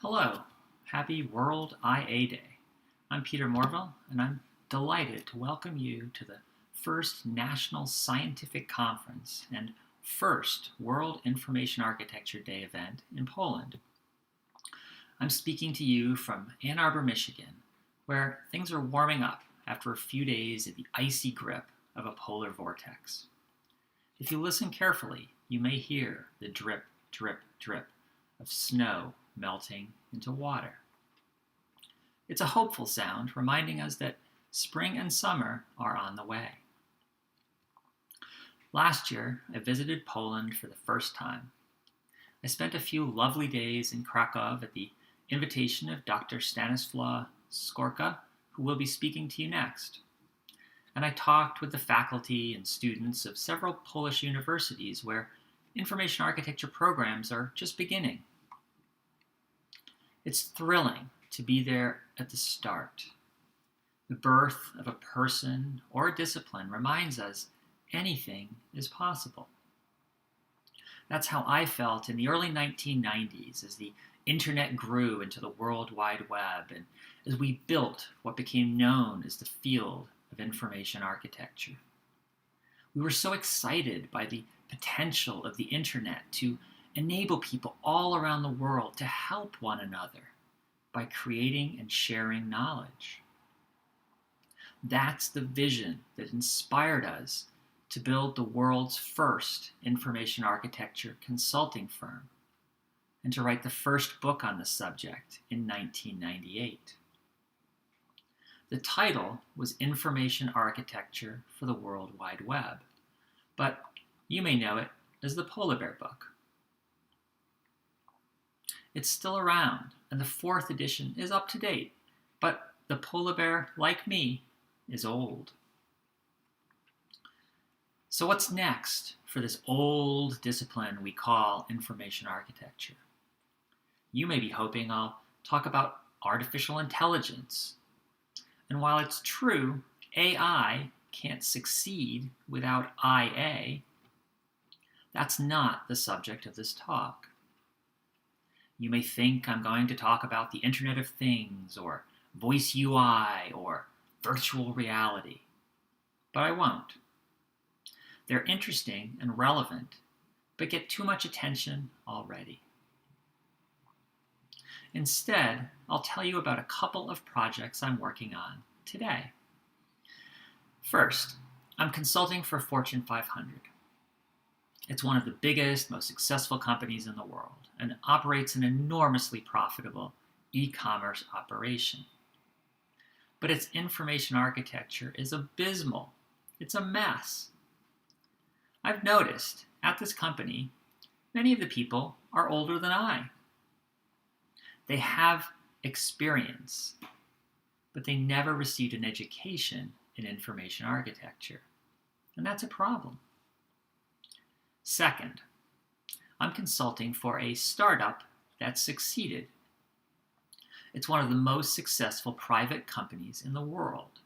Hello, happy World IA Day. I'm Peter Morville, and I'm delighted to welcome you to the first National Scientific Conference and first World Information Architecture Day event in Poland. I'm speaking to you from Ann Arbor, Michigan, where things are warming up after a few days in the icy grip of a polar vortex. If you listen carefully, you may hear the drip, drip, drip of snow melting into water. It's a hopeful sound, reminding us that spring and summer are on the way. Last year, I visited Poland for the first time. I spent a few lovely days in Krakow at the invitation of Dr. Stanislaw Skorka, who will be speaking to you next. And I talked with the faculty and students of several Polish universities where information architecture programs are just beginning. It's thrilling to be there at the start. The birth of a person or a discipline reminds us anything is possible. That's how I felt in the early 1990s as the internet grew into the World Wide Web and as we built what became known as the field of information architecture. We were so excited by the potential of the internet to enable people all around the world to help one another by creating and sharing knowledge. That's the vision that inspired us to build the world's first information architecture consulting firm and to write the first book on the subject in 1998. The title was Information Architecture for the World Wide Web, but you may know it as the Polar Bear book. It's still around, and the fourth edition is up to date, but the polar bear, like me, is old. So what's next for this old discipline we call information architecture? You may be hoping I'll talk about artificial intelligence. And while it's true, AI can't succeed without IA, that's not the subject of this talk. You may think I'm going to talk about the Internet of Things, or voice UI, or virtual reality, but I won't. They're interesting and relevant, but get too much attention already. Instead, I'll tell you about a couple of projects I'm working on today. First, I'm consulting for Fortune 500. It's one of the biggest, most successful companies in the world and operates an enormously profitable e-commerce operation. But its information architecture is abysmal. It's a mess. I've noticed at this company, many of the people are older than I. They have experience, but they never received an education in information architecture. And that's a problem. Second, I'm consulting for a startup that succeeded. It's one of the most successful private companies in the world.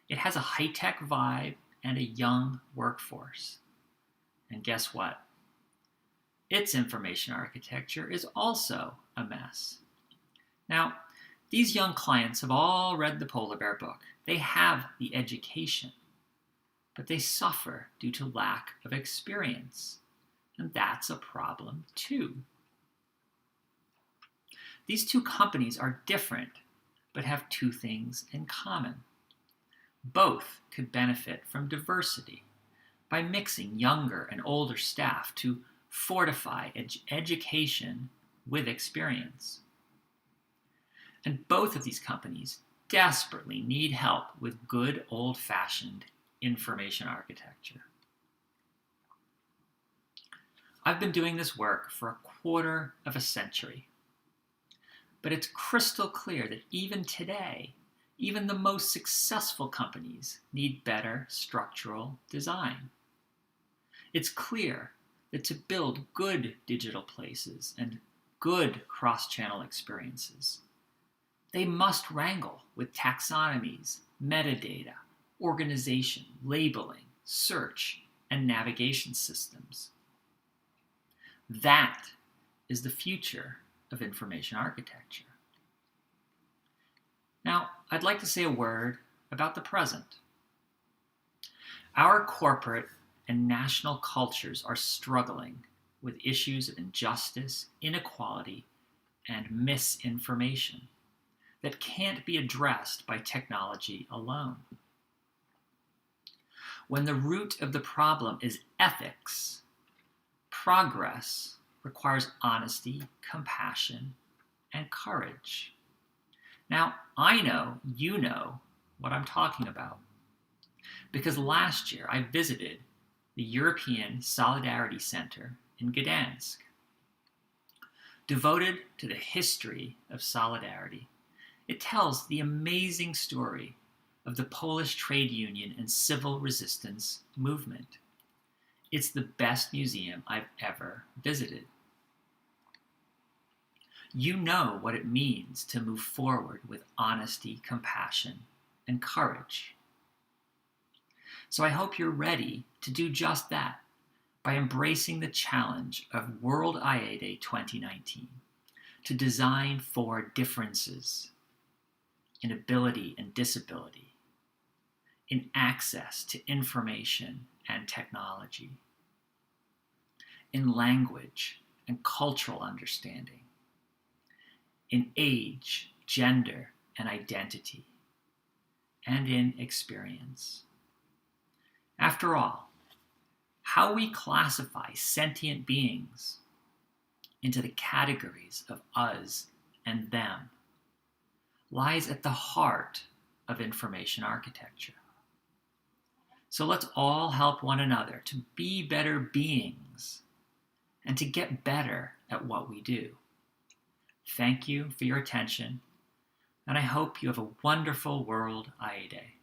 It has a high-tech vibe and a young workforce. And guess what? Its information architecture is also a mess. Now, these young clients have all read the Polar Bear book. They have the education, but they suffer due to lack of experience. And that's a problem too. These two companies are different, but have two things in common. Both could benefit from diversity by mixing younger and older staff to fortify education with experience. And both of these companies desperately need help with good old-fashioned information architecture. I've been doing this work for a quarter of a century. But it's crystal clear that even today, even the most successful companies need better structural design. It's clear that to build good digital places and good cross-channel experiences, they must wrangle with taxonomies, metadata, organization, labeling, search, and navigation systems. That is the future of information architecture. Now, I'd like to say a word about the present. Our corporate and national cultures are struggling with issues of injustice, inequality, and misinformation that can't be addressed by technology alone. When the root of the problem is ethics, progress requires honesty, compassion, and courage. Now, I know you know what I'm talking about, because last year I visited the European Solidarity Center in Gdansk. Devoted to the history of solidarity, it tells the amazing story of the Polish trade union and civil resistance movement. It's the best museum I've ever visited. You know what it means to move forward with honesty, compassion, and courage. So I hope you're ready to do just that by embracing the challenge of World IA Day 2019 to design for differences in ability and disability, in access to information and technology, in language and cultural understanding, in age, gender, and identity, and in experience. After all, how we classify sentient beings into the categories of us and them lies at the heart of information architecture. So let's all help one another to be better beings and to get better at what we do. Thank you for your attention, and I hope you have a wonderful World IA Day.